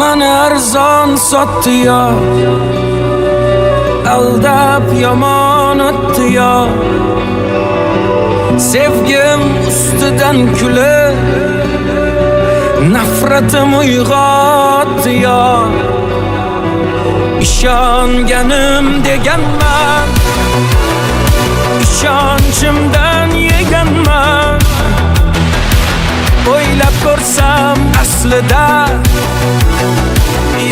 Mani arzon sotdi yo, aldab yomon o'tdi yo. Sevgim ustidan kulib, nafratim uyg'otdi yo. İshonganim deganman, ishonchimdan yeganman. O'ylab ko'rsam aslida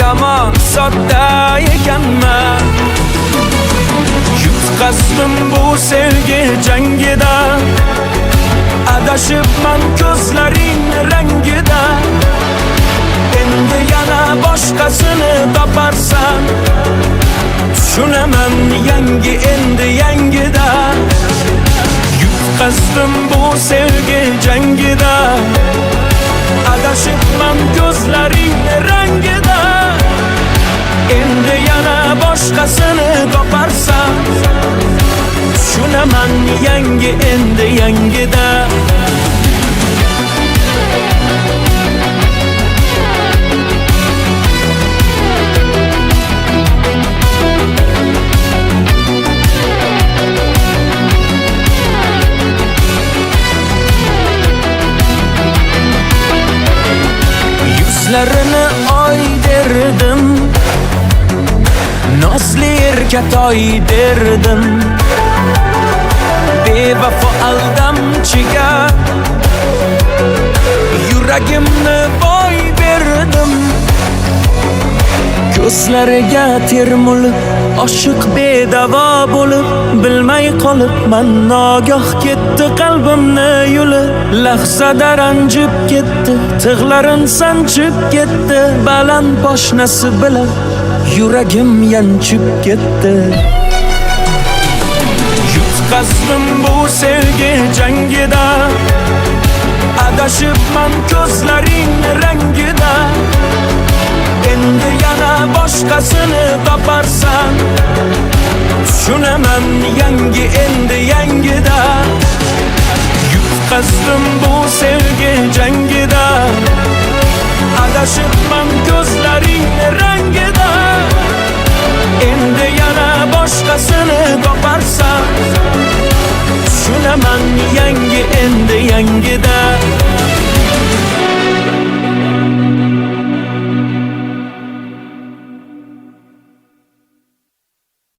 yomon sodda ekanman. Yutqazdim bu sevgi jangida, adashibman ko'zlaring rangida. Endi yana boshqasini toparsan, tushunaman yangi endi yangida. Yutqazdim bu sevgi jangida, adashibman ko'zlaring rangida. Endi yana boshqasini toparsan, tushunaman yangi endi yangida. Yuzlarini oy derdim, nozli erkatoy derdim. Bevafo aldamchiga yuragimni boy berdim. Ko'zlariga termulib, oshiq bedavo bo'lib, bilmay qolibman nogoh ketdi qalbimni yulib. Lahzada ranjib ketdi, tig'larim sanchib ketdi. Baland poshnasi bilan yuragim yanchib ketdi. Yutqazdim bu sevgi jangida, adashibman ko'zlaring rangida. Endi yana boshqasini toparsan, tushunaman yangi endi yangida. Yutqazdim bu sevgi jangida, adashibman ko'zlaring rangida. Endi yana boshqasini toparsan, tushunaman yangi endi yangida.